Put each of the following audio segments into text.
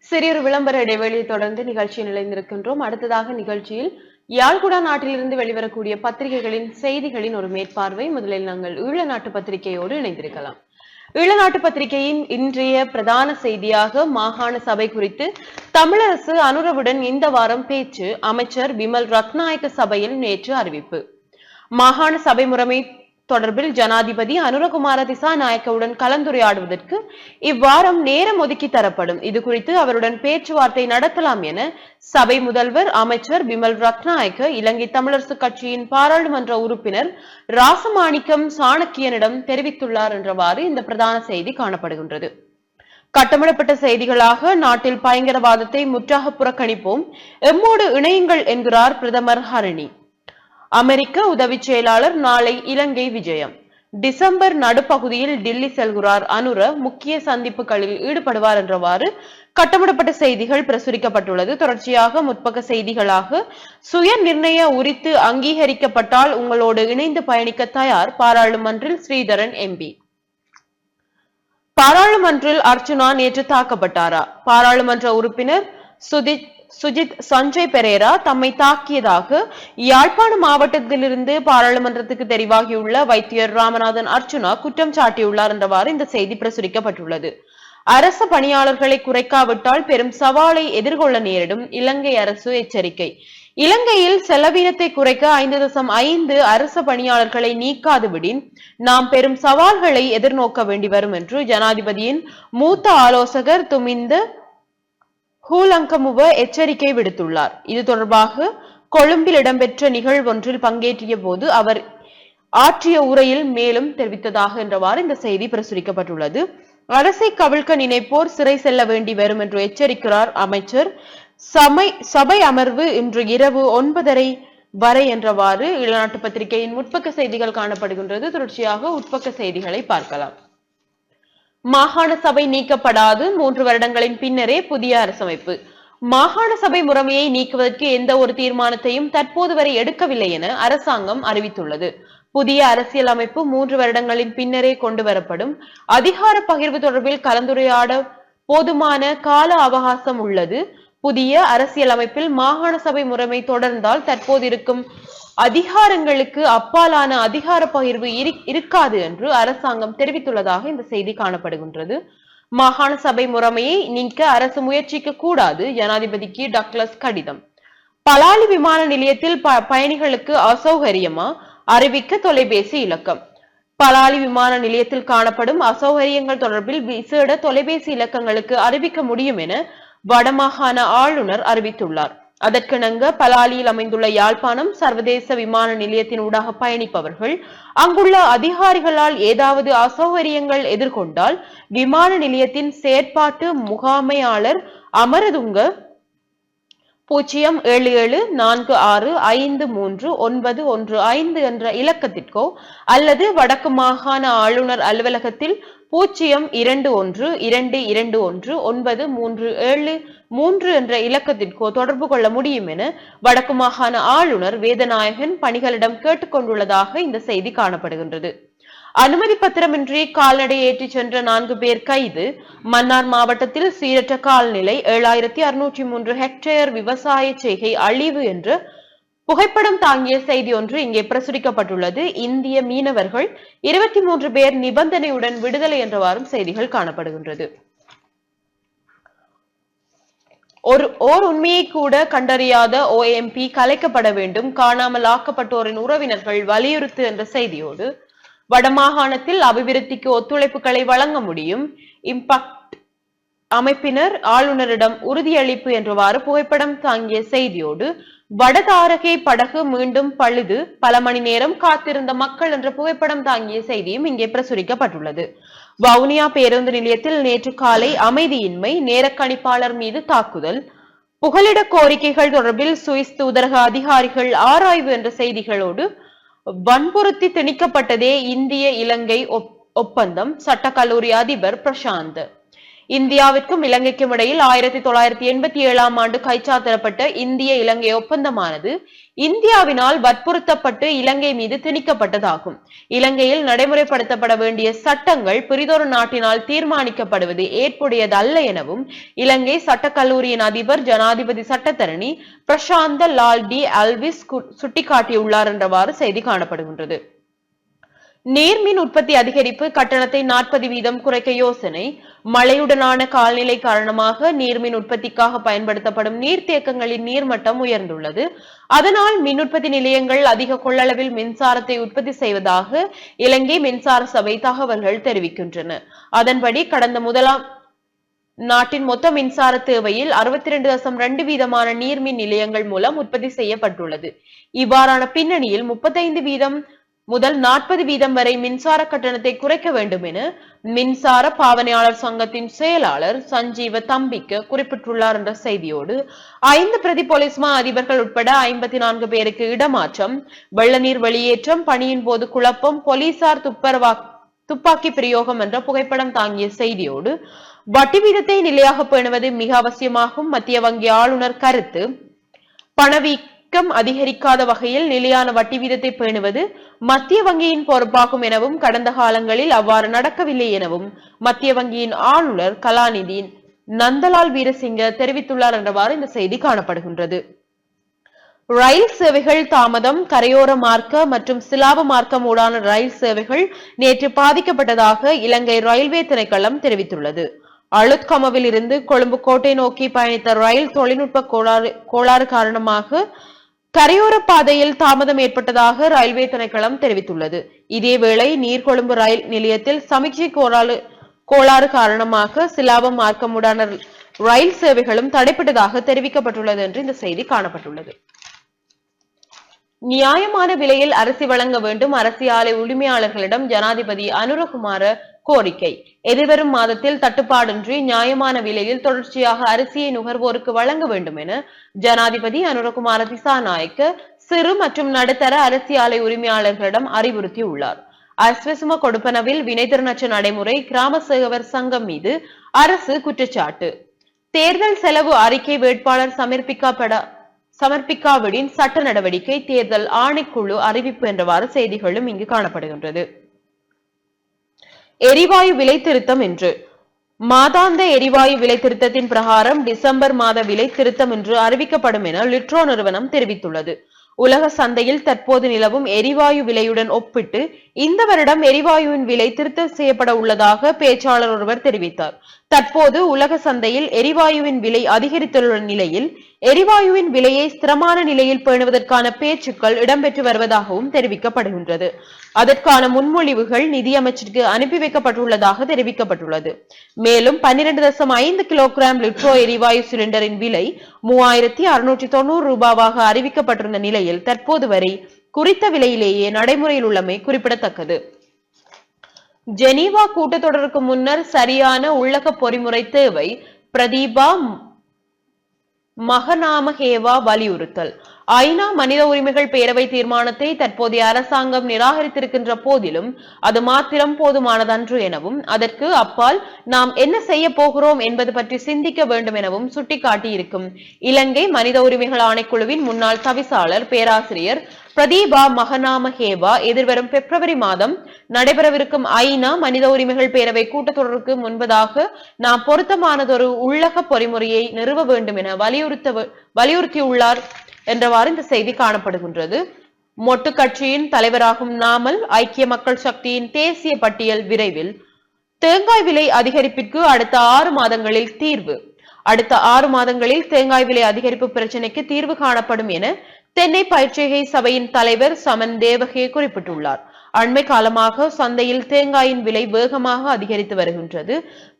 சிறியொரு விளம்பர இடைவெளியை தொடர்ந்து நிகழ்ச்சியில் நிலைந்திருக்கின்றோம். அடுத்ததாக நிகழ்ச்சியில் யாழ்குடா நாட்டிலிருந்து வெளிவரக்கூடிய பத்திரிகைகளின் செய்திகளின் ஒரு மேற்பார்வை. முதலில் நாங்கள் ஈழநாட்டு பத்திரிகையோடு இணைந்திருக்கலாம். ஈழநாட்டு பத்திரிகையின் இன்றைய பிரதான செய்தியாக மாகாண சபை குறித்து தமிழரசு அனுரவுடன் இந்த வாரம் பேச்சு. அமைச்சர் விமல் ரத்நாயக்க சபையில் நேற்று அறிவிப்பு. மாகாண சபை முறைமை தொடர்பில் ஜனாதிபதி அனுரகுமார திசாநாயக்கவுடன் கலந்துரையாடுவதற்கு இவ்வாரம் நேரம் ஒதுக்கி தரப்படும். இது குறித்து அவருடன் பேச்சுவார்த்தை நடத்தலாம் என சபை முதல்வர் அமைச்சர் விமல் ரத்நாயக்க இலங்கை தமிழரசு கட்சியின் பாராளுமன்ற உறுப்பினர் ராசமாணிக்கம் சாணக்கியனிடம் தெரிவித்துள்ளார் என்றவாறு இந்த பிரதான செய்தி காணப்படுகின்றது. கட்டமிடப்பட்ட செய்திகளாக நாட்டில் பயங்கரவாதத்தை முற்றாக புறக்கணிப்போம், எம்மோடு இணையுங்கள் என்கிறார் பிரதமர் ஹரணி. அமெரிக்க உதவி செயலாளர் நாளை இலங்கை விஜயம். டிசம்பர் நடுப்பகுதியில் டில்லி செல்கிறார் அனுர. முக்கிய சந்திப்புகளில் ஈடுபடுவார் என்றவாறு கட்டமிடப்பட்ட செய்திகள் பிரசுரிக்கப்பட்டுள்ளது. தொடர்ச்சியாக முற்பக்க செய்திகளாக சுய நிர்ணய உரித்து அங்கீகரிக்கப்பட்டால் உங்களோடு இணைந்து பயணிக்க தயார், பாராளுமன்றில் ஸ்ரீதரன் எம்பி. பாராளுமன்றில் அர்ச்சுனா நேற்று தாக்கப்பட்டாரா? பாராளுமன்ற உறுப்பினர் சுஜித் சஞ்சய் பெரேரா தம்மை தாக்கியதாக யாழ்ப்பாண மாவட்டத்திலிருந்து பாராளுமன்றத்துக்கு தெரிவாகியுள்ள வைத்தியர் ராமநாதன் அர்ச்சுனா குற்றம் சாட்டியுள்ளார் என்றவாறு இந்த செய்தி பிரசுரிக்கப்பட்டுள்ளது. அரசு பணியாளர்களை குறைக்காவிட்டால் பெரும் சவாலை எதிர்கொள்ள நேரிடும், இலங்கை அரசு எச்சரிக்கை. இலங்கையில் செலவினத்தை குறைக்க 5.5 அரசு பணியாளர்களை நீக்காதுவிடின் நாம் பெரும் சவால்களை எதிர்நோக்க வேண்டி வரும் என்று ஜனாதிபதியின் மூத்த ஆலோசகர் துமிந்த ஹூலங்கமுவ எச்சரிக்கை விடுத்துள்ளார். இது தொடர்பாக கொழும்பில் இடம்பெற்ற நிகழ்வொன்றில் பங்கேற்றிய போது அவர் ஆற்றிய உரையில் மேலும் தெரிவித்ததாக என்றவாறு இந்த செய்தி பிரசுரிக்கப்பட்டுள்ளது. அரசை கவிழ்க்க நினைப்போர் சிறை செல்ல வேண்டி வரும் என்று எச்சரிக்கிறார் அமைச்சர். சபை அமர்வு இன்று இரவு 9:30 வரை என்றவாறு ஈழநாட்டு பத்திரிகையின் முற்பக்க செய்திகள் காணப்படுகின்றது. தொடர்ச்சியாக உட்பக்க செய்திகளை பார்க்கலாம். மாகாண சபை நீக்கப்படாது, 3 வருடங்களின் பின்னரே புதிய அரசமைப்பு. மாகாண சபை முறைமையை நீக்குவதற்கு எந்த ஒரு தீர்மானத்தையும் தற்போது வரை எடுக்கவில்லை என அரசாங்கம் அறிவித்துள்ளது. புதிய அரசியல் அமைப்பு 3 வருடங்களின் பின்னரே கொண்டு வரப்படும். அதிகார பகிர்வு தொடர்பில் கலந்துரையாட போதுமான கால அவகாசம் உள்ளது. புதிய அரசியல் அமைப்பில் மாகாண சபை முறைமை தொடர்ந்தால் தற்போது இருக்கும் அதிகாரங்களுக்கு அப்பாலான அதிகார பகிர்வு இருக்காது என்று அரசாங்கம் தெரிவித்துள்ளதாக இந்த செய்தி காணப்படுகின்றது. மாகாண சபை முறைமையை நீக்க அரசு முயற்சிக்க கூடாது, ஜனாதிபதிக்கு டக்ளஸ் கடிதம். பலாலி விமான நிலையத்தில் பயணிகளுக்கு அசௌகரியமா? அறிவிக்க தொலைபேசி இலக்கம். பலாலி விமான நிலையத்தில் காணப்படும் அசௌகரியங்கள் தொடர்பில் விசேட தொலைபேசி இலக்கங்களுக்கு அறிவிக்க முடியும் என வடமாகாண ஆளுநர் அறிவித்துள்ளார். அதற்கிணங்க பலாலியில் அமைந்துள்ள யாழ்ப்பாணம் சர்வதேச விமான நிலையத்தின் ஊடாக பயணிப்பவர்கள் அங்குள்ள அதிகாரிகளால் ஏதாவது அசௌகரியங்கள் எதிர்கொண்டால் விமான நிலையத்தின் செயற்பாட்டு முகாமையாளர் அமரதுங்க 07746539115 என்ற இலக்கத்திற்கோ அல்லது வடக்கு மாகாண ஆளுநர் அலுவலகத்தில் 021221937 என்ற இலக்கத்திற்கோ தொடர்பு கொள்ள முடியும் என வடக்கு மாகாண ஆளுநர் வேதநாயகன் பணிகளிடம் கேட்டுக்கொண்டுள்ளதாக இந்த செய்தி காணப்படுகின்றது. அனுமதி பத்திரமின்றி கால்நடை ஏற்றிச் சென்ற 4 பேர் கைது. மன்னார் மாவட்டத்தில் சீரற்ற கால்நிலை, 7603 ஹெக்டேர் விவசாய செய்கை அழிவு என்ற புகைப்படம் தாங்கிய செய்தி ஒன்று இங்கே பிரசுரிக்கப்பட்டுள்ளது. இந்திய மீனவர்கள் 23 பேர் நிபந்தனையுடன் விடுதலை என்றவாறும் செய்திகள் காணப்படுகின்றது. ஓர் உண்மையை கூட கண்டறியாத OMP கலைக்கப்பட வேண்டும், காணாமல் ஆக்கப்பட்டோரின் உறவினர்கள் வலியுறுத்து என்ற செய்தியோடு வடமாகாணத்தில் அபிவிருத்திக்கு ஒத்துழைப்புகளை வழங்க முடியும், இம்பாக்ட் அமைப்பினர் ஆளுநரிடம் உறுதியளிப்பு என்றவாறு புகைப்படம் தாங்கிய செய்தியோடு வடதாரகை படகு மீண்டும் பழுது, பல மணி நேரம் காத்திருந்த மக்கள் என்ற புகைப்படம் தாங்கிய செய்தியும் இங்கே பிரசுரிக்கப்பட்டுள்ளது. வவுனியா பேருந்து நிலையத்தில் நேற்று காலை அமைதியின்மை, நேர கணிப்பாளர் மீது தாக்குதல், புகலிட கோரிக்கைகள் தொடர்பில் சுவிஸ் தூதரக அதிகாரிகள் ஆராய்வு என்ற செய்திகளோடு வன்புறுத்தி திணிக்கப்பட்டதே இந்திய இலங்கை ஒப்பந்தம், சட்டக்கல்லூரி அதிபர் பிரசாந்த். இந்தியாவிற்கும் இலங்கைக்கும் இடையில் 1987 ஆண்டு கைச்சாத்திடப்பட்ட இந்திய இலங்கை ஒப்பந்தமானது இந்தியாவினால் வற்புறுத்தப்பட்டு இலங்கை மீது திணிக்கப்பட்டதாகும். இலங்கையில் நடைமுறைப்படுத்தப்பட வேண்டிய சட்டங்கள் பிரிதொரு நாட்டினால் தீர்மானிக்கப்படுவது ஏற்புடையதல்ல எனவும் இலங்கை சட்டக்கல்லூரியின் அதிபர் ஜனாதிபதி சட்டத்தரணி பிரசாந்த லால் டி அல்விஸ் சுட்டிக்காட்டியுள்ளார் என்றவாறு செய்தி காணப்படுகின்றது. நீர்மின் உற்பத்தி அதிகரிப்பு கட்டணத்தை 40% குறைக்க யோசனை. மழையுடனான காலநிலை காரணமாக நீர்மின் உற்பத்திக்காக பயன்படுத்தப்படும் நீர்த்தேக்கங்களின் நீர்மட்டம் உயர்ந்துள்ளது. அதனால் மின் உற்பத்தி நிலையங்கள் அதிக கொள்ளளவில் மின்சாரத்தை உற்பத்தி செய்வதாக இலங்கை மின்சார சபை தகவல்கள் தெரிவிக்கின்றன. அதன்படி கடந்த முதலாம் நாட்டின் மொத்த மின்சார தேவையில் 62.2% நீர்மின் நிலையங்கள் மூலம் உற்பத்தி செய்யப்பட்டுள்ளது. இவ்வாறான பின்னணியில் 35% முதல் 40% வரை மின்சார கட்டணத்தை குறைக்க வேண்டும் என மின்சார பாவனையாளர் சங்கத்தின் செயலாளர் சஞ்சீவ தம்பிக்க குறிப்பிட்டுள்ளார் என்ற செய்தியோடு 5 பிரதி போலீஸ் மா அதிபர்கள் உட்பட 54 பேருக்கு இடமாற்றம், வெள்ள நீர் வெளியேற்றம், பணியின் போது குழப்பம், போலீசார் துப்பாக்கி பிரயோகம் என்ற புகைப்படம் தாங்கிய செய்தியோடு வட்டி வீதத்தை நிலையாக பேணுவது மிக அவசியமாகும். மத்திய வங்கி ஆளுநர் கருத்து. பணவீக்கம் அதிகரிக்காத வகையில் நிலையான வட்டி வீதத்தை பேணுவது மத்திய வங்கியின் பொறுப்பாகும் எனவும் கடந்த காலங்களில் அவ்வாறு நடக்கவில்லை எனவும் மத்திய வங்கியின் ஆளுநர் கலாநிதி நந்தலால் வீரசிங்க தெரிவித்துள்ளார் என்றவாறு இந்த செய்தி காணப்படுகின்றது. ரயில் சேவைகள் தாமதம். கரையோர மார்க்க மற்றும் சிலாப மார்க்கம் ஊடான ரயில் சேவைகள் நேற்று பாதிக்கப்பட்டதாக இலங்கை ரயில்வே திணைக்களம் தெரிவித்துள்ளது. அளுத்கமவில் இருந்து கொழும்பு கோட்டை நோக்கி பயணித்த ரயில் தொழில்நுட்ப கோளாறு காரணமாக கரையோர பாதையில் தாமதம் ஏற்பட்டதாக ரயில்வே திணைக்களம் தெரிவித்துள்ளது. இதேவேளை நீர்கொழும்பு ரயில் நிலையத்தில் சமீட்சை கோளாறு காரணமாக சிலாப மார்க்கமுடான ரயில் சேவைகளும் தடைப்பட்டதாக தெரிவிக்கப்பட்டுள்ளது என்று இந்த செய்தி காணப்பட்டுள்ளது. நியாயமான விலையில் அரிசி வழங்க வேண்டும். அரிசி ஆலை உரிமையாளர்களிடம் ஜனாதிபதி அனுரகுமார கோரிக்கை. எதிர்வரும் மாதத்தில் தட்டுப்பாடின்றி நியாயமான விலையில் தொடர்ச்சியாக அரிசியை நுகர்வோருக்கு வழங்க வேண்டும் என ஜனாதிபதி அனுரகுமார திசாநாயக்க சிறு மற்றும் நடுத்தர அரிசி ஆலை உரிமையாளர்களிடம் அறிவுறுத்தியுள்ளார். அஸ்வசும கொடுப்பனவில் வினைத்திறனற்ற நடைமுறை. கிராம சேவகர் சங்கம் மீது அரசு குற்றச்சாட்டு. தேர்தல் செலவு அறிக்கை வேட்பாளர் சமர்ப்பிக்காவிடின் சட்ட நடவடிக்கை. தேர்தல் ஆணைக்குழு அறிவிப்பு என்றவாறு செய்திகளும் இங்கு காணப்படுகின்றது. எரிவாயு விலை திருத்தம் என்று மாதாந்த எரிவாயு விலை திருத்தத்தின் பிரகாரம் டிசம்பர் மாத விலை திருத்தம் என்று அறிவிக்கப்படும் என லிட்ரோ நிறுவனம் தெரிவித்துள்ளது. உலக சந்தையில் தற்போது நிலவும் எரிவாயு விலையுடன் ஒப்பிட்டு இந்த வருடம் எரிவாயுவின் விலை திருத்தம் செய்யப்பட உள்ளதாக பேச்சாளர் ஒருவர் தெரிவித்தார். தற்போது உலக சந்தையில் எரிவாயுவின் விலை அதிகரித்துள்ள நிலையில் எரிவாயுவின் விலையை ஸ்திரமான நிலையில் பேணுவதற்கான பேச்சுக்கள் இடம்பெற்று வருவதாகவும் தெரிவிக்கப்படுகின்றது. அதற்கான முன்மொழிவுகள் நிதியமைச்சருக்கு அனுப்பி வைக்கப்பட்டுள்ளதாக தெரிவிக்கப்பட்டுள்ளது. மேலும் 12.5 கிலோகிராம் லிட்ரோ எரிவாயு சிலிண்டரின் விலை 3690 ரூபாவாக அறிவிக்கப்பட்டிருந்த நிலையில் தற்போது வரை குறித்த விலையிலேயே நடைமுறையில் உள்ளமை குறிப்பிடத்தக்கது. ஜெனீவா கூட்டத்தொடருக்கு முன்னர் சரியான உள்ளக பொறிமுறை தேவை. பிரதீபா மகநாமஹேவா வலியுறுத்தல். ஐநா மனித உரிமைகள் பேரவை தீர்மானத்தை தற்போதைய அரசாங்கம் நிராகரித்திருக்கின்ற போதிலும் அது மாத்திரம் போதுமானதன்று எனவும் அதற்கு அப்பால் நாம் என்ன செய்ய போகிறோம் என்பது பற்றி சிந்திக்க வேண்டும் எனவும் சுட்டிக்காட்டியிருக்கும் இலங்கை மனித உரிமைகள் ஆணைக்குழுவின் முன்னாள் தவிசாளர் பேராசிரியர் பிரதீபா மகநாமஹேவா எதிர்வரும் பிப்ரவரி மாதம் நடைபெறவிருக்கும் ஐநா மனித உரிமைகள் பேரவை கூட்டத்தொடருக்கு முன்பதாக நாம் பொருத்தமானதொரு உள்ளக பொறிமுறையை நிறுவ வேண்டும் என வலியுறுத்தியுள்ளார் என்றவாறு இந்த செய்தி காணப்படுகின்றது. மொட்டு கட்சியின் தலைவராகும் நாமல் ஐக்கிய மக்கள் சக்தியின் தேசிய பட்டியல் விரைவில். தேங்காய் விலை அதிகரிப்பிற்கு அடுத்த 6 மாதங்களில் தீர்வு. அடுத்த 6 மாதங்களில் தேங்காய் விலை அதிகரிப்பு பிரச்சினைக்கு தீர்வு காணப்படும் என தென்னை பயிற்சிகை சபையின் தலைவர் சமன் தேவகே குறிப்பிட்டுள்ளார். அண்மை காலமாக சந்தையில் தேங்காயின் விலை வேகமாக அதிகரித்து வருகின்றது.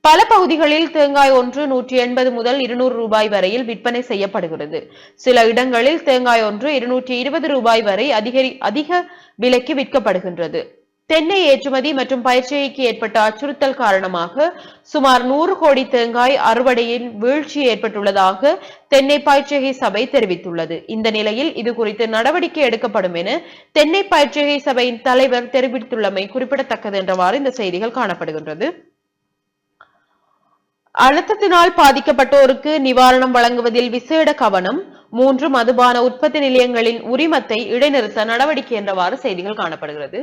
பல பகுதிகளில் தேங்காய் ஒன்று 180 முதல் 200 ரூபாய் வரையில் விற்பனை செய்யப்படுகிறது. சில இடங்களில் தேங்காய் ஒன்று 220 ரூபாய் வரை அதிக விலைக்கு விற்கப்படுகின்றது. தென்னை ஏற்றுமதி மற்றும் பயிற்சிக்கு ஏற்பட்ட அச்சுறுத்தல் காரணமாக சுமார் 100 கோடி தேங்காய் அறுவடையில் வீழ்ச்சி ஏற்பட்டுள்ளதாக தென்னை பயிற்சிகை சபை தெரிவித்துள்ளது. இந்த நிலையில் இது குறித்து நடவடிக்கை எடுக்கப்படும் என தென்னை பயிற்சிகை சபையின் தலைவர் தெரிவித்துள்ளமை குறிப்பிடத்தக்கது என்றவாறு இந்த செய்திகள் காணப்படுகின்றது. அழுத்தத்தினால் பாதிக்கப்பட்டோருக்கு நிவாரணம் வழங்குவதில் விசேட கவனம். 3 மதுபான உற்பத்தி நிலையங்களின் உரிமத்தை இடைநிறுத்த நடவடிக்கை என்றவாறு செய்திகள் காணப்படுகிறது.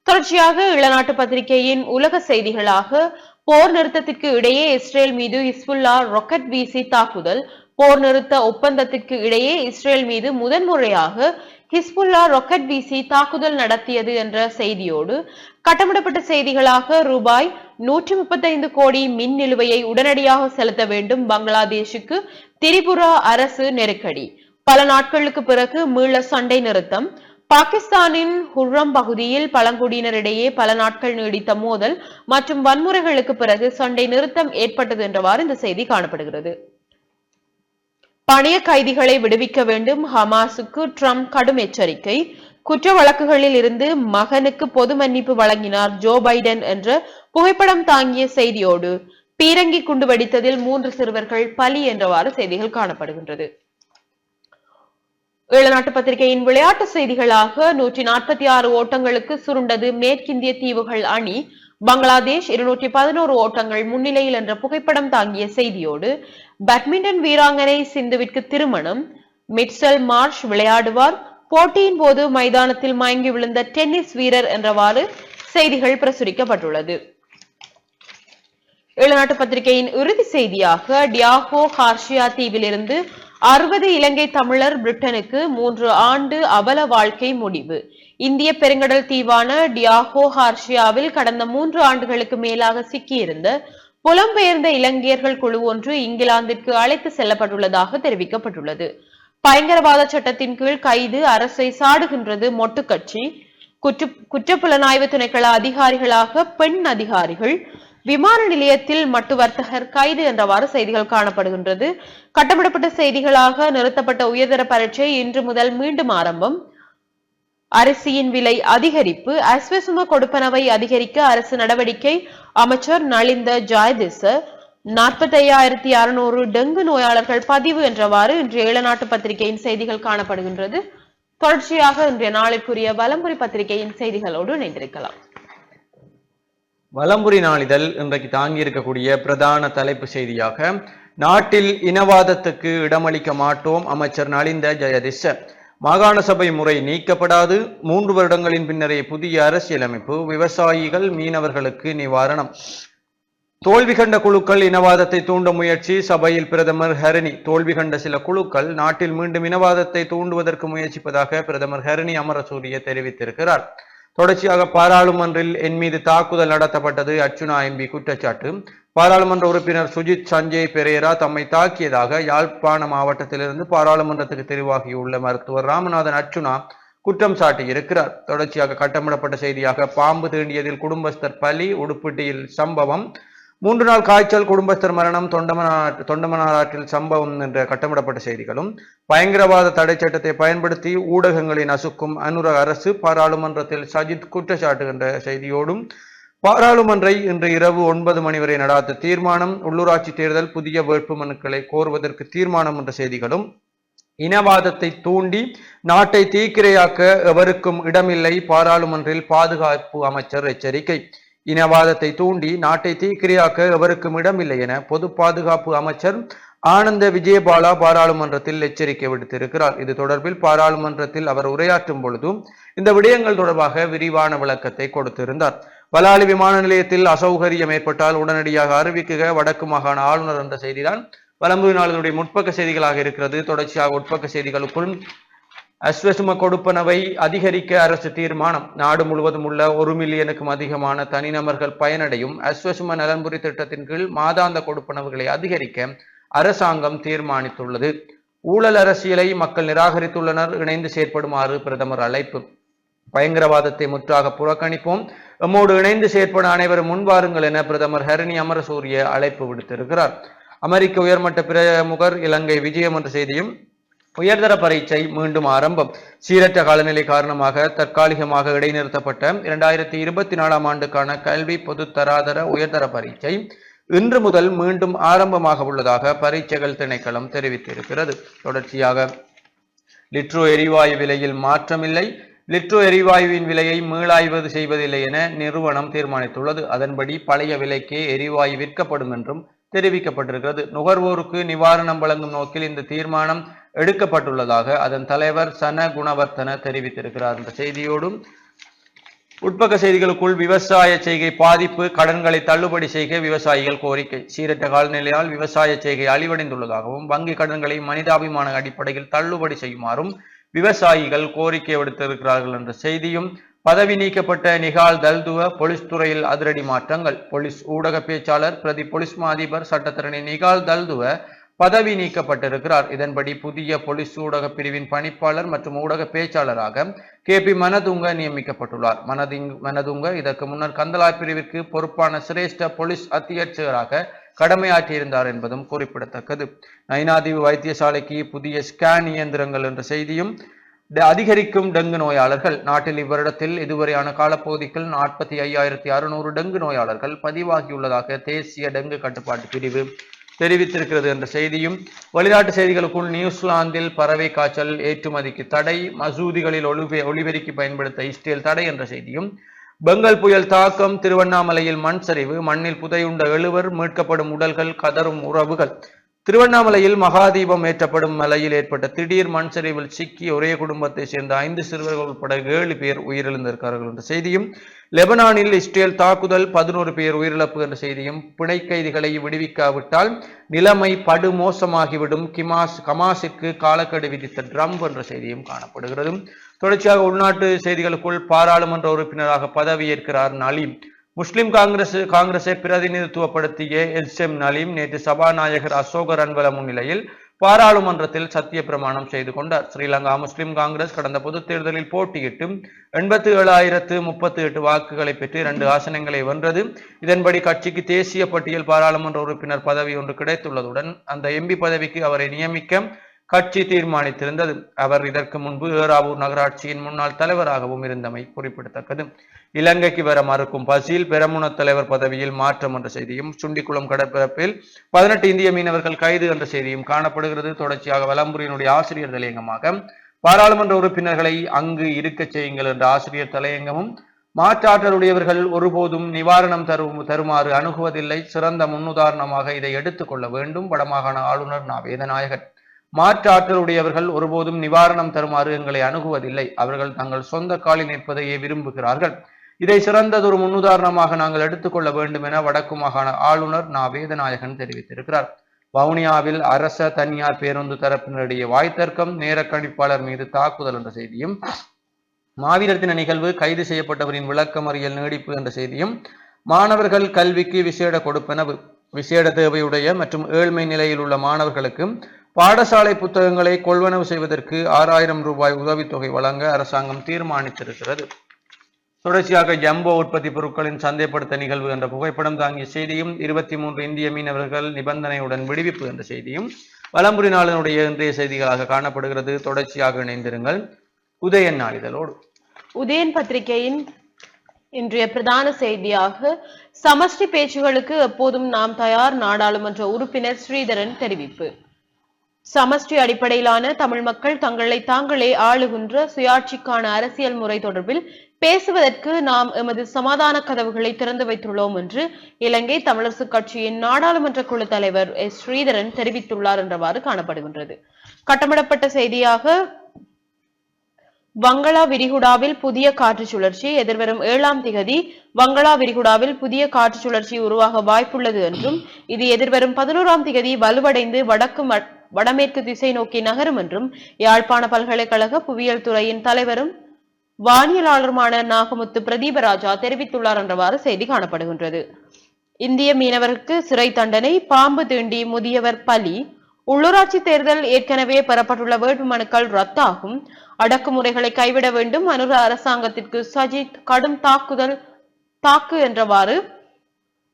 தொடர்ச்சியாக இளநாட்டு பத்திரிகையின் உலக செய்திகளாக போர் நிறுத்தத்திற்கு இடையே இஸ்ரேல் மீது ஹிஸ்புல்லா ராக்கெட் வீசி தாக்குதல். போர் நிறுத்த ஒப்பந்தத்திற்கு இடையே இஸ்ரேல் மீது முதன்முறையாக ஹிஸ்புல்லா ராக்கெட் வீசி தாக்குதல் நடத்தியது என்ற செய்தியோடு கட்டமிடப்பட்ட செய்திகளாக ரூபாய் 135 கோடி மின் நிலுவையை உடனடியாக செலுத்த வேண்டும், பங்களாதேஷுக்கு திரிபுரா அரசு நெருக்கடி. பல நாட்களுக்கு பிறகு மீள சண்டை நிறுத்தம். பாகிஸ்தானின் ஹுர்ரம் பகுதியில் பழங்குடியினரிடையே பல நாட்கள் நீடித்த மோதல் மற்றும் வன்முறைகளுக்கு பிறகு சண்டை நிறுத்தம் ஏற்பட்டது என்றவாறு இந்த செய்தி காணப்படுகிறது. பணைய கைதிகளை விடுவிக்க வேண்டும், ஹமாஸுக்கு ட்ரம்ப் கடும் எச்சரிக்கை. குற்ற வழக்குகளில் இருந்து மகனுக்கு பொது மன்னிப்பு வழங்கினார் ஜோ பைடன் என்ற புகைப்படம் தாங்கிய செய்தியோடு பீரங்கி குண்டு வெடித்ததில் 3 சிறுவர்கள் பலி என்றவாறு செய்திகள் காணப்படுகின்றது. ஈழநாட்டு பத்திரிகையின் விளையாட்டு செய்திகளாக 146 ஓட்டங்களுக்கு சுருண்டது மேற்கிந்திய தீவுகள் அணி. பங்களாதேஷ் 211 ஓட்டங்கள் முன்னிலையில் என்ற புகைப்படம் தாங்கிய செய்தியோடு பேட்மிண்டன் வீராங்கனை சிந்துவிற்கு திருமணம். மிட்சல் மார்ஷ் விளையாடுவார். போட்டியின் போது மைதானத்தில் மயங்கி விழுந்த டென்னிஸ் வீரர் என்றவாறு செய்திகள் பிரசுரிக்கப்பட்டுள்ளது. ஈழநாட்டு பத்திரிகையின் இறுதி செய்தியாக டியாகோ கார்ஷியா தீவிலிருந்து 60 இலங்கை தமிழர் பிரிட்டனுக்கு 3 ஆண்டு அவல வாழ்க்கை முடிவு. இந்திய பெருங்கடல் தீவான டியாகோ கார்ஷியாவில் கடந்த 3 ஆண்டுகளுக்கு மேலாக சிக்கியிருந்த புலம்பெயர்ந்த இலங்கையர்கள் குழு ஒன்று இங்கிலாந்திற்கு அழைத்து செல்லப்பட்டுள்ளதாக தெரிவிக்கப்பட்டுள்ளது. பயங்கரவாத சட்டத்தின் கீழ் கைது, அரசை சாடுகின்றது மொட்டு கட்சி. குற்றப்புலனாய்வு திணைக்கள அதிகாரிகளாக பெண் அதிகாரிகள். விமான நிலையத்தில் மட்டு வர்த்தகர் கைது என்றவாறு செய்திகள் காணப்படுகின்றது. கட்டமிடப்பட்ட செய்திகளாக நிறுத்தப்பட்ட உயர்தர பரீட்சை இன்று முதல் மீண்டும் ஆரம்பம். அரிசியின் விலை அதிகரிப்பு. அஸ்வசும கொடுப்பனவை அதிகரிக்க அரசு நடவடிக்கை. அமைச்சர் நலிந்த ஜாயதிச. 45,600 டெங்கு நோயாளர்கள் பதிவு என்றவாறு இன்று ஈழநாட்டு பத்திரிகையின் செய்திகள் காணப்படுகின்றது. தொடர்ச்சியாக இன்றைய நாளிற்குரிய வலம்புரி பத்திரிகையின் செய்திகளோடு இணைந்திருக்கலாம். வலம்புரி நாளிதழ் இன்றைக்கு தாங்கி இருக்கக்கூடிய பிரதான தலைப்பு செய்தியாக நாட்டில் இனவாதத்துக்கு இடமளிக்க மாட்டோம், அமைச்சர் நலிந்த ஜெயதிச. மாகாண சபை முறை நீக்கப்படாது, 3 வருடங்களின் பின்னரே புதிய அரசியலமைப்பு. விவசாயிகள் மீனவர்களுக்கு நிவாரணம். தோல்வி கண்ட குழுக்கள் இனவாதத்தை தூண்ட முயற்சி. சபையில் பிரதமர் ஹரணி. தோல்வி கண்ட சில குழுக்கள் நாட்டில் மீண்டும் இனவாதத்தை தூண்டுவதற்கு முயற்சிப்பதாக பிரதமர் ஹரணி அமரசூரிய தெரிவித்திருக்கிறார். தொடர்ச்சியாக பாராளுமன்றில் என் மீது தாக்குதல் நடத்தப்பட்டது அர்ச்சுனா எம்பி குற்றச்சாட்டு. பாராளுமன்ற உறுப்பினர் சுஜித் சஞ்சய் பெரேரா தம்மை தாக்கியதாக யாழ்ப்பாண மாவட்டத்திலிருந்து பாராளுமன்றத்துக்கு தெரிவாகியுள்ள மருத்துவர் ராமநாதன் அர்ச்சுனா குற்றம் சாட்டியிருக்கிறார். தொடர்ச்சியாக கட்டமிடப்பட்ட செய்தியாக பாம்பு தீண்டியதில் குடும்பஸ்தர் பலி. உடுப்பிட்டியில் சம்பவம். 3 நாள் காய்ச்சல், குடும்பஸ்தர் மரணம். தொண்டமனாற்றில் சம்பவம் என்ற கட்டமிடப்பட்ட செய்திகளும். பயங்கரவாத தடை சட்டத்தை பயன்படுத்தி ஊடகங்களை நசுக்கும் அனுர அரசு. பாராளுமன்றத்தில் சஜித் குற்றச்சாட்டு என்ற செய்தியோடும் பாராளுமன்றை இன்று இரவு 9 மணி வரை நடாத்த தீர்மானம். உள்ளூராட்சி தேர்தல் புதிய வேட்பு மனுக்களை கோருவதற்கு தீர்மானம் என்ற செய்திகளும். இனவாதத்தை தூண்டி நாட்டை தீக்கிரையாக்க எவருக்கும் இடமில்லை, பாராளுமன்றில் பாதுகாப்பு அமைச்சர் எச்சரிக்கை. இனவாதத்தை தூண்டி நாட்டை தீக்கிரையாக்க எவருக்கும் இடமில்லை என பொது பாதுகாப்பு அமைச்சர் ஆனந்த விஜயபாலா பாராளுமன்றத்தில் எச்சரிக்கை விடுத்திருக்கிறார். இது தொடர்பில் பாராளுமன்றத்தில் அவர் உரையாற்றும் பொழுதும் இந்த விடயங்கள் தொடர்பாக விரிவான விளக்கத்தை கொடுத்திருந்தார். பலாலி விமான நிலையத்தில் அசௌகரியம் ஏற்பட்டால் உடனடியாக அறிவிக்குக வடக்கு மாகாண ஆளுநர் என்ற செய்திதான் வலம்புரி நாளிதழுடைய முற்பக்க செய்திகளாக இருக்கிறது. தொடர்ச்சியாக உட்பக்க செய்திகளுக்குள் அஸ்வசும கொடுப்பனவை அதிகரிக்க அரசு தீர்மானம். நாடு முழுவதும் உள்ள 1 மில்லியனுக்கும் அதிகமான தனிநபர்கள் பயனடையும் அஸ்வசும நலன்புரி திட்டத்தின் கீழ் மாதாந்த கொடுப்பனவுகளை அதிகரிக்க அரசாங்கம் தீர்மானித்துள்ளது. ஊழல் அரசியலை மக்கள் நிராகரித்துள்ளனர், இணைந்து செயற்படுமாறு பிரதமர் அழைப்பு. பயங்கரவாதத்தை முற்றாக புறக்கணிப்போம், எம்மோடு இணைந்து செயற்பட அனைவரும் முன்வாருங்கள் என பிரதமர் ஹரணி அமரசூரிய அழைப்பு விடுத்திருக்கிறார். அமெரிக்க உயர்மட்ட பிரமுகர் இலங்கை விஜயம் என்ற செய்தியும். உயர்தர பரீட்சை மீண்டும் ஆரம்பம். சீரற்ற காலநிலை காரணமாக தற்காலிகமாக இடைநிறுத்தப்பட்ட 2024ஆம் ஆண்டுக்கான கல்வி பொது தராதர உயர்தர பரீட்சை இன்று முதல் மீண்டும் ஆரம்பமாக உள்ளதாக பரீட்சைகள் திணைக்களம் தெரிவித்திருக்கிறது. தொடர்ச்சியாக லிட்ரோ எரிவாயு விலையில் மாற்றமில்லை. லிட்ரோ எரிவாயுவின் விலையை மீளாய்வு செய்வதில்லை என நிறுவனம் தீர்மானித்துள்ளது. அதன்படி பழைய விலைக்கே எரிவாயு விற்கப்படும் என்றும் தெரிவிக்கப்பட்டிருக்கிறது. நுகர்வோருக்கு நிவாரணம் வழங்கும் நோக்கில் இந்த தீர்மானம் எடுக்கப்பட்டுள்ளதாக அதன் தலைவர் சன குணவர்த்தன தெரிவித்திருக்கிறார் என்ற செய்தியோடும் உட்பக்க செய்திகளுக்குள் விவசாய செய்கை பாதிப்பு, கடன்களை தள்ளுபடி செய்க விவசாயிகள் கோரிக்கை. சீரற்ற காலநிலையால் விவசாய செய்கை அழிவடைந்துள்ளதாகவும் வங்கி கடன்களை மனிதாபிமான அடிப்படையில் தள்ளுபடி செய்யுமாறும் விவசாயிகள் கோரிக்கை விடுத்திருக்கிறார்கள் என்ற செய்தியும், பதவி நீக்கப்பட்ட நிகால் தல்துவ பொலிஸ் துறையில் அதிரடி மாற்றங்கள். பொலிஸ் ஊடக பேச்சாளர் பிரதி பொலிஸ் மா அதிபர் சட்டத்தரணி நிகால் தல்துவ பதவி நீக்கப்பட்டிருக்கிறார். இதன்படி புதிய பொலிஸ் ஊடக பிரிவின் பணிப்பாளர் மற்றும் ஊடக பேச்சாளராக KP மனதுங்க நியமிக்கப்பட்டுள்ளார். மனதுங்க இதற்கு முன்னர் கந்தலாய் பிரிவிற்கு பொறுப்பான சிரேஷ்ட பொலிஸ் அத்தியட்சகராக கடமையாற்றியிருந்தார் என்பதும் குறிப்பிடத்தக்கது. நைனாதீவு வைத்தியசாலைக்கு புதிய ஸ்கேன் இயந்திரங்கள் என்ற செய்தியும், அதிகரிக்கும் டெங்கு நோயாளர்கள். நாட்டில் இவ்வருடத்தில் இதுவரையான காலப்பகுதியில் 45,600 டெங்கு நோயாளர்கள் பதிவாகியுள்ளதாக தேசிய டெங்கு கட்டுப்பாட்டு பிரிவு தெரிவித்திருக்கிறது என்ற செய்தியும், வெளிநாட்டு செய்திகளுக்குள் நியூசிலாந்தில் பறவை காய்ச்சல் ஏற்றுமதிக்கு தடை, மசூதிகளில் ஒளிபெருக்கி பயன்படுத்த இஸ்ரேல் தடை என்ற செய்தியும், பெங்கல் புயல் தாக்கம், திருவண்ணாமலையில் மண் சரிவு, மண்ணில் புதையுண்ட 7 மீட்கப்படும் உடல்கள், கதரும் உறவுகள். திருவண்ணாமலையில் மகாதீபம் ஏற்றப்படும் மலையில் ஏற்பட்ட திடீர் மண் சரிவில் சிக்கி ஒரே குடும்பத்தை சேர்ந்த 5 சிறுவர்கள் உட்பட 7 பேர் உயிரிழந்திருக்கிறார்கள் என்ற செய்தியும், லெபனானில் இஸ்ரேல் தாக்குதல் 11 பேர் உயிரிழப்பு என்ற செய்தியும், பிணை கைதிகளை விடுவிக்காவிட்டால் நிலைமை படுமோசமாகிவிடும், கமாஸிற்கு காலக்கெடு விதித்த ட்ரம்ப் என்ற செய்தியும் காணப்படுகிறது. தொடர்ச்சியாக உள்நாட்டு செய்திகளுக்குள் பாராளுமன்ற உறுப்பினராக பதவியேற்கிறார் நலீம். முஸ்லிம் காங்கிரஸை பிரதிநிதித்துவப்படுத்திய எல்செம் நலீம் நேற்று சபாநாயகர் அசோக ரன்வல முன்னிலையில் பாராளுமன்றத்தில் சத்திய பிரமாணம் செய்து கொண்டார். ஸ்ரீலங்கா முஸ்லிம் காங்கிரஸ் கடந்த பொதுத் தேர்தலில் போட்டியிட்டு 87,038 வாக்குகளை பெற்று 2 ஆசனங்களை வென்றது. இதன்படி கட்சிக்கு தேசிய பட்டியல் பாராளுமன்ற உறுப்பினர் பதவி ஒன்று கிடைத்துள்ளதுடன் அந்த MP பதவிக்கு அவரை நியமிக்க கட்சி தீர்மானித்திருந்தது. அவர் இதற்கு முன்பு ஏறாவூர் நகராட்சியின் முன்னாள் தலைவராகவும் இருந்தமை குறிப்பிடத்தக்கது. இலங்கைக்கு வர மறுக்கும் பசில் பெரமுன தலைவர் பதவியில் மாற்றம் என்ற செய்தியும், சுண்டிக்குளம் கடற்பரப்பில் 18 இந்திய மீனவர்கள் கைது என்ற செய்தியும் காணப்படுகிறது. தொடர்ச்சியாக வலம்புரியினுடைய ஆசிரியர் தலையங்கமாக பாராளுமன்ற உறுப்பினர்களை அங்கு இருக்க செய்யுங்கள் என்ற ஆசிரியர் தலையங்கமும், மாற்றாற்றலுடையவர்கள் ஒருபோதும் நிவாரணம் தருமாறு அணுகுவதில்லை, சிறந்த முன்னுதாரணமாக இதை எடுத்துக்கொள்ள வேண்டும் வடமாகாண ஆளுநர் நா. வேதநாயகன். மாற்றாற்றலுடையவர்கள் ஒருபோதும் நிவாரணம் தருமாறு எங்களை அணுகுவதில்லை, அவர்கள் தங்கள் சொந்த காலில் நிற்பதையே விரும்புகிறார்கள், இதை சிறந்ததொரு முன்னுதாரணமாக நாங்கள் எடுத்துக்கொள்ள வேண்டும் என வடக்கு மாகாண ஆளுநர் நா. வேதநாயகன் தெரிவித்திருக்கிறார். வவுனியாவில் அரச தனியார் பேருந்து தரப்பினரிடையே வாய்த்தர்க்கம், நேர கணிப்பாளர் மீது தாக்குதல் என்ற செய்தியும், மாவீரர் தின நிகழ்வு, கைது செய்யப்பட்டவரின் விளக்கமறியல் நீடிப்பு என்ற செய்தியும், மாணவர்கள் கல்விக்கு விசேட கொடுப்பனவு, விசேட தேவையுடைய மற்றும் ஏழ்மை நிலையில் உள்ள மாணவர்களுக்கு பாடசாலை புத்தகங்களை கொள்வனவு செய்வதற்கு 6,000 ரூபாய் உதவித்தொகை வழங்க அரசாங்கம் தீர்மானித்திருக்கிறது. தொடர்ச்சியாக ஜம்போ உற்பத்தி பொருட்களின் சந்தைப்படுத்த நிகழ்வு என்ற புகைப்படம் தாங்கிய செய்தியும், 23 இந்திய மீனவர்கள் நிபந்தனையுடன் விடுவிப்பு என்ற செய்தியும் வலம்புரி நாளினுடைய இன்றைய செய்திகளாக காணப்படுகிறது. தொடர்ச்சியாக இணைந்திருங்கள் உதயன் நாளிதழோடு. உதயன் பத்திரிகையின் இன்றைய பிரதான செய்தியாக சமஷ்டி பேச்சுகளுக்கு எப்போதும் நாம் தயார், நாடாளுமன்ற உறுப்பினர் ஸ்ரீதரன் தெரிவிப்பு. சமஷ்டி அடிப்படையிலான தமிழ் மக்கள் தங்களை தாங்களே ஆளுகின்ற சுயாட்சிக்கான அரசியல் முறை தொடர்பில் பேசுவதற்கு நாம் எமது சமாதான கதவுகளை திறந்து வைத்துள்ளோம் என்று இலங்கை தமிழரசு கட்சியின் நாடாளுமன்ற குழு தலைவர் ஸ்ரீதரன் தெரிவித்துள்ளார் என்றவாறு காணப்படுகின்றது. கட்டமிடப்பட்ட செய்தியாக வங்களா விரிகுடாவில் புதிய காற்று சுழற்சி எதிர்வரும் 7ஆம் திகதி வங்களா விரிகுடாவில் புதிய காற்று சுழற்சி உருவாக வாய்ப்புள்ளது என்றும், இது எதிர்வரும் 11ஆம் திகதி வலுவடைந்து வடமேற்கு திசை நோக்கி நகரும் என்றும் யாழ்ப்பாண பல்கலைக்கழக புவியியல் துறையின் தலைவரும் வானியலாளருமான நாகமுத்து பிரதீபராஜா தெரிவித்துள்ளார் என்றவாறு செய்தி காணப்படுகின்றது. இந்திய மீனவருக்கு சிறை தண்டனை, பாம்பு தீண்டி முதியவர் பலி, உள்ளூராட்சி தேர்தல் ஏற்கனவே பெறப்பட்டுள்ள வேட்புமனுக்கள் ரத்தாகும், அடக்குமுறைகளை கைவிட வேண்டும், அனுர அரசாங்கத்திற்கு சஜித் கடும் தாக்கு என்றவாறு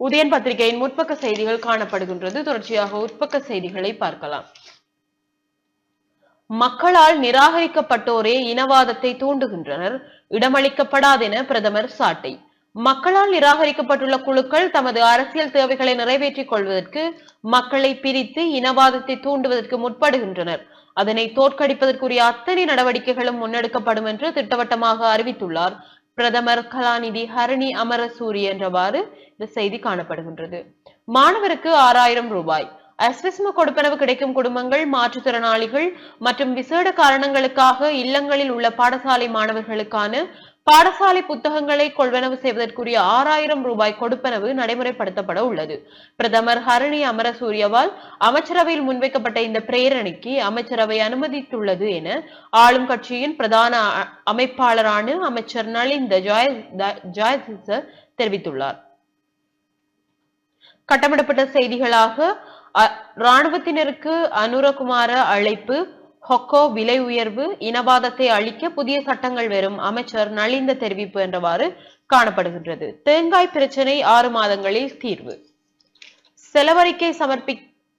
உதயன் பத்திரிகையின் முற்பக்க செய்திகள் காணப்படுகின்றது. தொடர்ச்சியாக உட்பக்க செய்திகளை பார்க்கலாம். மக்களால் நிராகரிக்கப்பட்டோரே இனவாதத்தை தூண்டுகின்றனர், இடமளிக்கப்படாதென பிரதமர் சாட்டை. மக்களால் நிராகரிக்கப்பட்டுள்ள குழுக்கள் தமது அரசியல் தேவைகளை நிறைவேற்றிக் கொள்வதற்கு மக்களை பிரித்து இனவாதத்தை தூண்டுவதற்கு முற்படுகின்றனர். அதனை தோற்கடிப்பதற்குரிய அத்தனை நடவடிக்கைகளும் முன்னெடுக்கப்படும் என்று திட்டவட்டமாக அறிவித்துள்ளார் பிரதமர் கலாநிதி ஹரணி அமரசூரி என்றவாறு இந்த செய்தி காணப்படுகின்றது. மாணவருக்கு 6000 ரூபாய். அஸ்விஸ்ம கொடுப்பனவு கிடைக்கும் குடும்பங்கள், மாற்றுத்திறனாளிகள் மற்றும் விசேட காரணங்களுக்காக இல்லங்களில் உள்ள பாடசாலை மாணவர்களுக்கான பாடசாலை புத்தகங்களை கொள்வனவு செய்வதற்குரிய 6000 ரூபாய் கொடுப்பனவு நடைமுறைப்படுத்தப்பட உள்ளது. பிரதமர் ஹரணி அமரசூரியவால் அமைச்சரவையில் முன்வைக்கப்பட்ட இந்த பிரேரணைக்கு அமைச்சரவை அனுமதித்துள்ளது என ஆளும் கட்சியின் பிரதான அமைப்பாளரான அமைச்சர் நலிந்த ஜயதிச தெரிவித்துள்ளார். கட்டமிடப்பட்ட செய்திகளாக இராணுவத்தினருக்கு அனுரகுமார அழைப்பு, ஹொக்கோ விலை உயர்வு, இனவாதத்தை அழிக்க புதிய சட்டங்கள் வரும், அமைச்சர் நலிந்த தெரிவிப்பு என்றவாறு காணப்படுகின்றது. தேங்காய் பிரச்சினை 6 மாதங்களில் தீர்வு. செலவறிக்கை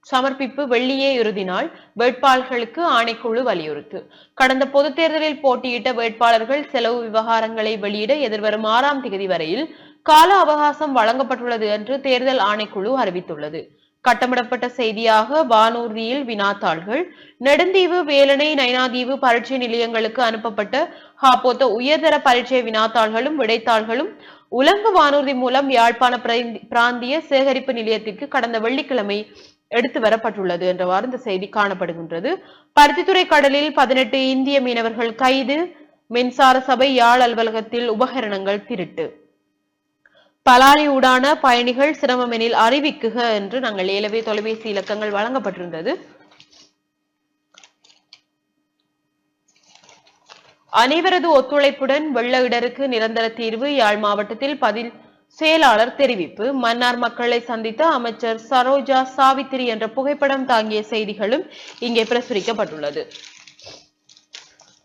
சமர்ப்பிப்பு வெள்ளியே இறுதி நாள், வேட்பாளர்களுக்கு ஆணைக்குழு வலியுறுத்து. கடந்த பொதுத் தேர்தலில் போட்டியிட்ட வேட்பாளர்கள் செலவு விவகாரங்களை வெளியிட எதிர்வரும் 6ஆம் தேதி வரையில் கால அவகாசம் வழங்கப்பட்டுள்ளது என்று தேர்தல் ஆணைக்குழு அறிவித்துள்ளது. கட்டமிடப்பட்ட செய்தியாக வானூர்தியில் வினாத்தாள்கள், நெடுந்தீவு, வேலணை, நைனாதீவு பரீட்சை நிலையங்களுக்கு அனுப்பப்பட்ட ஹாப்போத்த உயர்தர பரீட்சை வினாத்தாள்களும் விடைத்தாள்களும் உலங்கு வானூர்தி மூலம் யாழ்ப்பாண பிராந்திய சேகரிப்பு நிலையத்திற்கு கடந்த வெள்ளிக்கிழமை எடுத்து வரப்பட்டுள்ளது என்றவாறு இந்த செய்தி காணப்படுகின்றது. பருத்தித்துறை கடலில் 18 இந்திய மீனவர்கள் கைது. மின்சார சபை யாழ் அலுவலகத்தில் உபகரணங்கள் திருட்டு. பலாலி ஊடான பயணிகள் சிரமம் எனில் அறிவிக்குக என்று நாங்கள் ஏலவே தொலைபேசி இலக்கங்கள் வழங்கப்பட்டிருந்தது. அனைவரது ஒத்துழைப்புடன் வெள்ள இடருக்கு நிரந்தர தீர்வு, யாழ் மாவட்டத்தில் பதில் செயலாளர் தெரிவிப்பு. மன்னார் மக்களை சந்தித்த அமைச்சர் சரோஜா சாவித்திரி என்ற புகைப்படம் தாங்கிய செய்திகளும் இங்கே பிரசுரிக்கப்பட்டுள்ளது.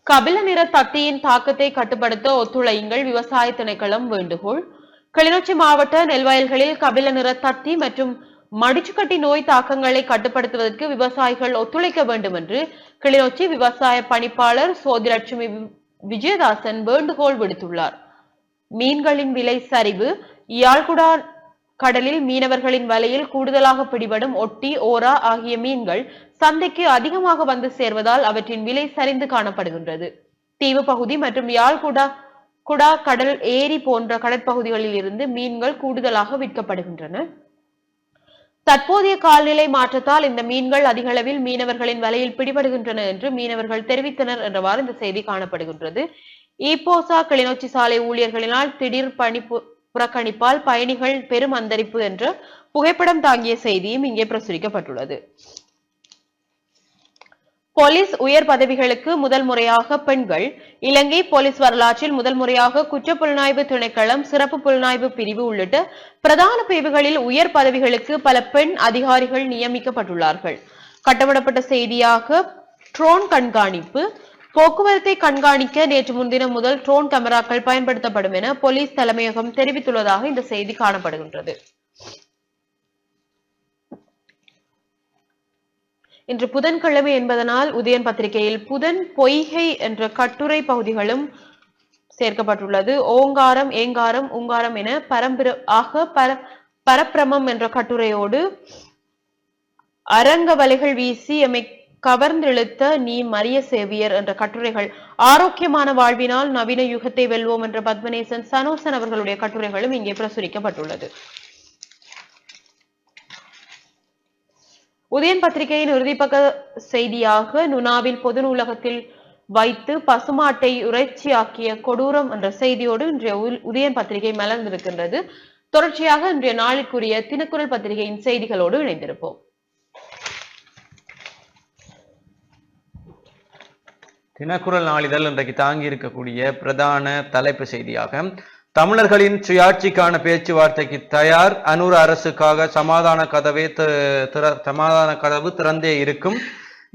கபில நிற தத்தியின் தாக்கத்தை கட்டுப்படுத்த ஒத்துழையுங்கள், விவசாய திணைக்களம் வேண்டுகோள். கிளிநொச்சி மாவட்ட நெல்வயல்களில் கபில நிற தத்தி மற்றும் மடிச்சுக்கட்டி நோய் தாக்கங்களை கட்டுப்படுத்துவதற்கு விவசாயிகள் ஒத்துழைக்க வேண்டும் என்று கிளிநொச்சி விவசாய பணிப்பாளர் சோதிலட்சுமி விஜயதாசன் வேண்டுகோள் விடுத்துள்ளார். மீன்களின் விலை சரிவு. யாழ்குடா கடலில் மீனவர்களின் வலையில் கூடுதலாக பிடிபடும் ஒட்டி, ஓரா ஆகிய மீன்கள் சந்தைக்கு அதிகமாக வந்து சேர்வதால் அவற்றின் விலை சரிந்து காணப்படுகின்றது. தீவு பகுதி மற்றும் குடா கடல் ஏரி போன்ற கடற்பகுதிகளில் இருந்து மீன்கள் கூடுதலாக விற்கப்படுகின்றன. தற்போதைய கால்நிலை மாற்றத்தால் இந்த மீன்கள் அதிக அளவில் மீனவர்களின் வலையில் பிடிபடுகின்றன என்று மீனவர்கள் தெரிவித்தனர் என்றவாறு இந்த செய்தி காணப்படுகின்றது. ஈப்போசா கிளிநொச்சி சாலை ஊழியர்களினால் திடீர் பணி புறக்கணிப்பால் பயணிகள் பெரும் அந்தரிப்பு என்ற புகைப்படம் தாங்கிய செய்தியும் இங்கே பிரசுரிக்கப்பட்டுள்ளது. போலீஸ் உயர் பதவிகளுக்கு முதல் முறையாக பெண்கள். இலங்கை போலீஸ் வரலாற்றில் முதல் முறையாக குற்றப்புலனாய்வு திணைக்களம், சிறப்பு புலனாய்வு பிரிவு உள்ளிட்ட பிரதான பிரிவுகளில் உயர் பதவிகளுக்கு பல பெண் அதிகாரிகள் நியமிக்கப்பட்டுள்ளார்கள். கட்டமிடப்பட்ட செய்தியாக ட்ரோன் கண்காணிப்பு. போக்குவரத்தை கண்காணிக்க நேற்று முன்தினம் முதல் ட்ரோன் கேமராக்கள் பயன்படுத்தப்படும் என போலீஸ் தலைமையகம் தெரிவித்துள்ளதாக இந்த செய்தி காணப்படுகின்றது. இன்று புதன்கிழமை என்பதனால் உதயன் பத்திரிகையில் புதன் பொய்கை என்ற கட்டுரை பகுதிகளும் சேர்க்கப்பட்டுள்ளது. ஓங்காரம், ஏங்காரம், உங்காரம் என பரப்பிரமம் என்ற கட்டுரையோடு அரங்க வலைகள் வீசி எம்மை கவர்ந்தெழுத்த நீ மரிய சேவியர் என்ற கட்டுரைகள், ஆரோக்கியமான வாழ்வினால் நவீன யுகத்தை வெல்வோம் என்ற பத்மநேசன் சனோசன் அவர்களுடைய கட்டுரைகளும் இங்கே பிரசுரிக்கப்பட்டுள்ளது. உதயன் பத்திரிகையின் இறுதிப்பக்க செய்தியாக நுனாவில் பொது நூலகத்தில் வைத்து பசுமாட்டை இறைச்சியாக்கிய கொடூரம் என்ற செய்தியோடு இன்றைய உதயன் பத்திரிகை மலர்ந்திருக்கின்றது. தொடர்ச்சியாக இன்றைய நாளுக்குரிய தினக்குரல் பத்திரிகையின் செய்திகளோடு இணைந்திருப்போம். தினக்குரல் நாளிதழ் இன்றைக்கு தாங்கி இருக்கக்கூடிய பிரதான தலைப்பு செய்தியாக, தமிழர்களின் சுயாட்சிக்கான பேச்சுவார்த்தைக்கு தயார், அனுர அரசுக்காக சமாதான கதவு திறந்தே இருக்கும்,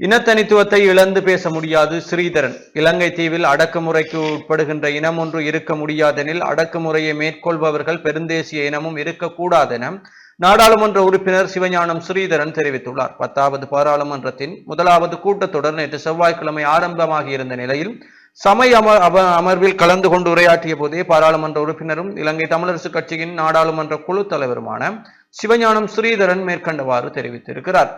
இனத்தனித்துவத்தை இழந்து பேச முடியாது ஸ்ரீதரன். இலங்கை தீவில் அடக்குமுறைக்கு உட்படுகின்ற இனம் ஒன்று இருக்க முடியாதெனில் அடக்குமுறையை மேற்கொள்பவர்கள் பெருந்தேசிய இனமும் இருக்கக்கூடாதென நாடாளுமன்ற உறுப்பினர் சிவஞானம் ஸ்ரீதரன் தெரிவித்துள்ளார். 10வது பாராளுமன்றத்தின் 1வது கூட்டத்தொடர் நேற்று செவ்வாய்க்கிழமை ஆரம்பமாகி இருந்த நிலையில் சமய அமர்வில் கலந்து கொண்டு உரையாற்றிய போதே பாராளுமன்ற உறுப்பினரும் இலங்கை தமிழரசு கட்சியின் நாடாளுமன்ற குழு தலைவருமான சிவஞானம் ஸ்ரீதரன் மேற்கண்டவாறு தெரிவித்திருக்கிறார்.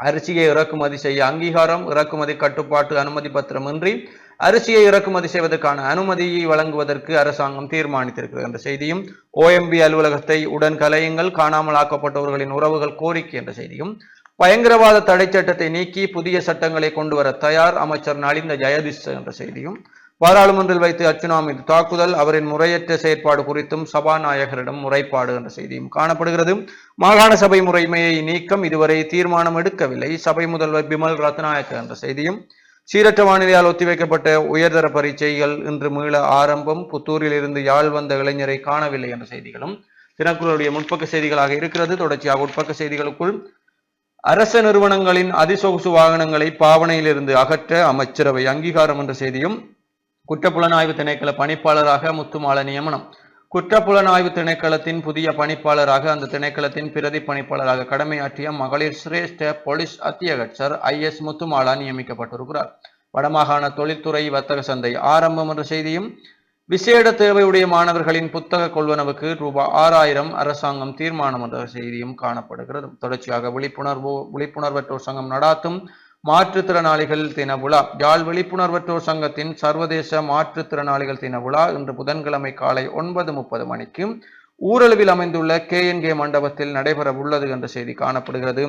அரிசியை இறக்குமதி செய்ய அங்கீகாரம், இறக்குமதி கட்டுப்பாட்டு அனுமதி பத்திரமின்றி அரிசியை இறக்குமதி செய்வதற்கான அனுமதியை வழங்குவதற்கு அரசாங்கம் தீர்மானித்திருக்கிறது என்ற செய்தியும், OMB அலுவலகத்தை உடன் கலையுங்கள், காணாமல் ஆக்கப்பட்டவர்களின் உறவுகள் கோரிக்கை என்ற செய்தியும், பயங்கரவாத தடை சட்டத்தை நீக்கி புதிய சட்டங்களை கொண்டு வர தயார் அமைச்சர் நலிந்த ஜெயதிச என்ற செய்தியும், பாராளுமன்றில் வைத்து அர்ச்சுனா மீது தாக்குதல், அவரின் முறையற்ற செயற்பாடு குறித்தும் சபாநாயகரிடம் முறைப்பாடு என்ற செய்தியும் காணப்படுகிறது. மாகாண சபை முறைமையை நீக்கம் இதுவரை தீர்மானம் எடுக்கவில்லை, சபை முதல்வர் பிமல் ரத்நாயக்க என்ற செய்தியும், சீரற்ற வானிலையால் ஒத்திவைக்கப்பட்ட உயர்தர பரீட்சைகள் இன்று மீள ஆரம்பம், புத்தூரில் இருந்து யாழ் வந்த இளைஞரை காணவில்லை என்ற செய்திகளும் தினக்குரலுடைய முற்பக்க செய்திகளாக இருக்கிறது. தொடர்ச்சியாக உட்பக்க செய்திகளுக்குள், அரச நிறுவனங்களின் அதிசொகுசு வாகனங்களை பாவனையிலிருந்து அகற்ற அமைச்சரவை அங்கீகாரம் என்ற செய்தியும், குற்றப்புலனாய்வு திணைக்கள பணிப்பாளராக முத்துமால நியமனம், குற்றப்புலனாய்வு திணைக்களத்தின் புதிய பணிப்பாளராக அந்த திணைக்களத்தின் பிரதி பணிப்பாளராக கடமையாற்றிய மகளிர் சிரேஷ்ட போலீஸ் அத்தியகட்சர் IS முத்துமாலா நியமிக்கப்பட்டிருக்கிறார். வடமாகாண தொழில்துறை வர்த்தக சந்தை ஆரம்பம் என்ற செய்தியும், விசேட தேவையுடைய மாணவர்களின் புத்தக கொள்வனவுக்கு ரூபாய் 6000 அரசாங்கம் தீர்மானம் என்ற செய்தியும் காணப்படுகிறது. தொடர்ச்சியாக விழிப்புணர்வற்றோர் சங்கம் நடாத்தும் மாற்றுத்திறனாளிகள் தின விழா, யாழ் விழிப்புணர்வற்றோர் சங்கத்தின் சர்வதேச மாற்றுத்திறனாளிகள் தின விழா இன்று புதன்கிழமை காலை 9:30 மணிக்கு ஊரளவில் அமைந்துள்ள KNK மண்டபத்தில் நடைபெற உள்ளது என்ற செய்தி காணப்படுகிறது.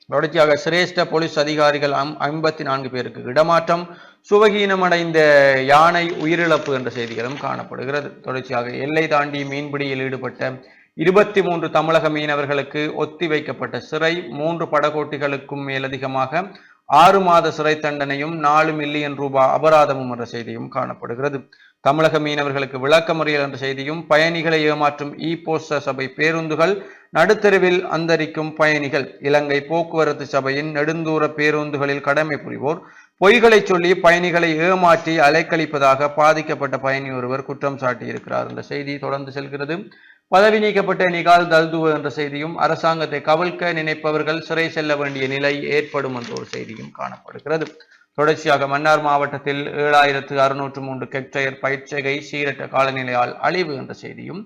தொடர்ச்சியாக சிரேஷ்ட போலீஸ் அதிகாரிகள் 54 பேருக்கு இடமாற்றம், சுவகீனமடைந்த யானை உயிரிழப்பு என்ற செய்திகளும் காணப்படுகிறது. தொடர்ச்சியாக எல்லை தாண்டி மீன்பிடியில் ஈடுபட்ட 23 தமிழக மீனவர்களுக்கு ஒத்திவைக்கப்பட்ட சிறை, 3 படகோட்டிகளுக்கும் மேலதிகமாக 6 மாத சிறை தண்டனையும் 4 மில்லியன் ரூபாய் அபராதமும் என்ற செய்தியும் காணப்படுகிறது. தமிழக மீனவர்களுக்கு விளக்கமறியல் என்ற செய்தியும், பயணிகளை ஏமாற்றும் போஸ்ட சபை பேருந்துகள் நடுத்தெருவில் அந்தரிக்கும் பயணிகள், இலங்கை போக்குவரத்து சபையின் நெடுந்தூர பேருந்துகளில் கடமை புரிவோர் பொய்களை சொல்லி பயணிகளை ஏமாற்றி அலைக்கழிப்பதாக பாதிக்கப்பட்ட பயணி ஒருவர் குற்றம் சாட்டியிருக்கிறார் என்ற செய்தி தொடர்ந்து செல்கிறது. பதவி நீக்கப்பட்ட நிகால் தல்துவ என்ற செய்தியும், அரசாங்கத்தை கவிழ்க்க நினைப்பவர்கள் சிறை செல்ல வேண்டிய நிலை ஏற்படும் என்ற ஒரு செய்தியும் காணப்படுகிறது. தொடர்ச்சியாக மன்னார் மாவட்டத்தில் 7603 ஹெக்டேர் பயிர்ச்செய்கை சீரற்ற காலநிலையால் அழிவு என்ற செய்தியும்,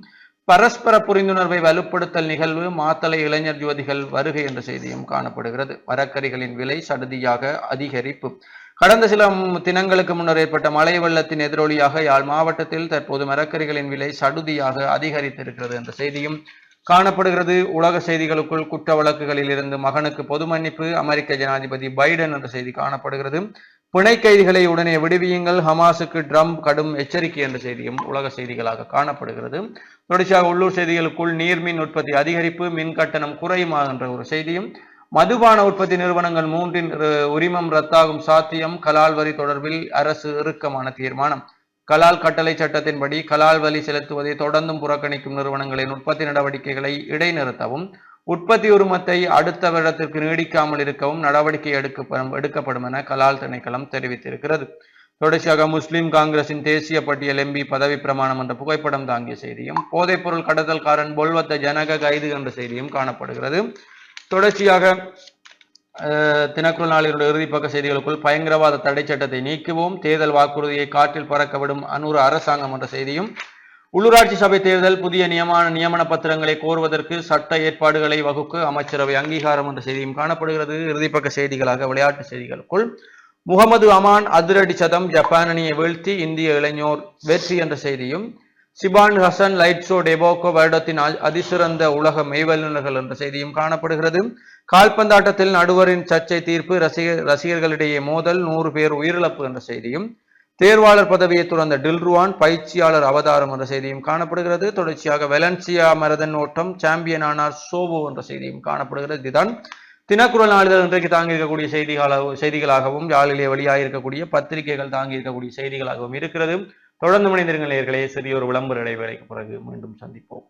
பரஸ்பர புரிந்துணர்வை வலுப்படுத்தல் நிகழ்வு, மாத்தளை இளைஞர் யுவதிகள் வருகை என்ற செய்தியும் காணப்படுகிறது. மரக்கறிகளின் விலை சடுதியாக அதிகரிப்பு, கடந்த சில தினங்களுக்கு முன்னர் ஏற்பட்ட மழை வெள்ளத்தின் எதிரொலியாக யாழ் மாவட்டத்தில் தற்போது மரக்கறிகளின் விலை சடுதியாக அதிகரித்திருக்கிறது என்ற செய்தியும் காணப்படுகிறது. உலக செய்திகளுக்குள், குற்ற வழக்குகளில் இருந்து மகனுக்கு பொது மன்னிப்பு, அமெரிக்க ஜனாதிபதி பைடன் என்ற செய்தி காணப்படுகிறது. பிணை கைதிகளை உடனே விடுவியுங்கள், ஹமாஸுக்கு ட்ரம்ப் கடும் எச்சரிக்கை என்ற செய்தியும் உலக செய்திகளாக காணப்படுகிறது. தொடர்ச்சியாக உள்ளூர் செய்திகளுக்குள், நீர்மின் உற்பத்தி அதிகரிப்பு, மின் கட்டணம் குறையுமா என்ற ஒரு செய்தியும், மதுபான உற்பத்தி நிறுவனங்கள் 3 உரிமம் ரத்தாகும் சாத்தியம், கலால் வரி தொடர்பில் அரசு இறுக்கமான தீர்மானம், கலால் கட்டளை சட்டத்தின்படி கலால் வரி செலுத்துவதை தொடர்ந்தும் புறக்கணிக்கும் நிறுவனங்களின் உற்பத்தி நடவடிக்கைகளை இடைநிறுத்தவும், உற்பத்தி உரிமத்தை அடுத்த வருடத்திற்கு நீடிக்காமல் இருக்கவும் நடவடிக்கை எடுக்கப்படும் என கலால் திணைக்களம் தெரிவித்திருக்கிறது. தொடர்ச்சியாக முஸ்லிம் காங்கிரசின் தேசிய பட்டியல் MP பதவி பிரமாணம் என்ற புகைப்படம் தாங்கிய செய்தியும், போதைப்பொருள் கடத்தல்காரன் பொல்வத்த ஜனக கைது என்ற செய்தியும் காணப்படுகிறது. தொடர்ச்சியாக தினக்குரல் நாளினுடைய இறுதிப்பக்க செய்திகளுக்குள், பயங்கரவாத தடை சட்டத்தை நீக்குவோம், தேர்தல் வாக்குறுதியை காற்றில் பறக்கவிடும் அனூர் அரசாங்கம் என்ற செய்தியும், உள்ளூராட்சி சபை தேர்தல் புதிய நியமன பத்திரங்களை கோருவதற்கு சட்ட ஏற்பாடுகளை வகுக்க அமைச்சரவை அங்கீகாரம் என்ற செய்தியும் காணப்படுகிறது. இறுதிப்பக்க செய்திகளாக விளையாட்டு செய்திகளுக்குள், முகமது அமான் அதிரடி சதம், ஜப்பான் அணியை வீழ்த்தி இந்திய இளைஞர் வெற்றி என்ற செய்தியும், சிபான் ஹசன் லைட் ஷோ டெபோக்கோ வருடத்தின் அதிசிறந்த உலக மெய்வல்லுநர்கள் என்ற செய்தியும் காணப்படுகிறது. கால்பந்தாட்டத்தில் நடுவரின் சர்ச்சை தீர்ப்பு, ரசிகர்களிடையே மோதல், 100 பேர் உயிரிழப்பு என்ற செய்தியும், தேர்வாளர் பதவியை துறந்த டில்ருவான் பயிற்சியாளர் அவதாரம் என்ற செய்தியும் காணப்படுகிறது. தொடர்ச்சியாக வெலன்சியா மரதன் ஓட்டம் சாம்பியன் ஆனார் சோவோ என்ற செய்தியும் காணப்படுகிறது. இதுதான் தினக்குரல் நாளிதழ் இன்றைக்கு தாங்கியிருக்கக்கூடிய செய்திகளாகவும் யாழிலே வெளியாகிருக்கக்கூடிய பத்திரிகைகள் தாங்கியிருக்கக்கூடிய செய்திகளாகவும் இருக்கிறது. தொடர்ந்து மனிதர்கள் நேயர்களே, சிறிய ஒரு விளம்பர இடைவேளைக்கு பிறகு மீண்டும் சந்திப்போம்.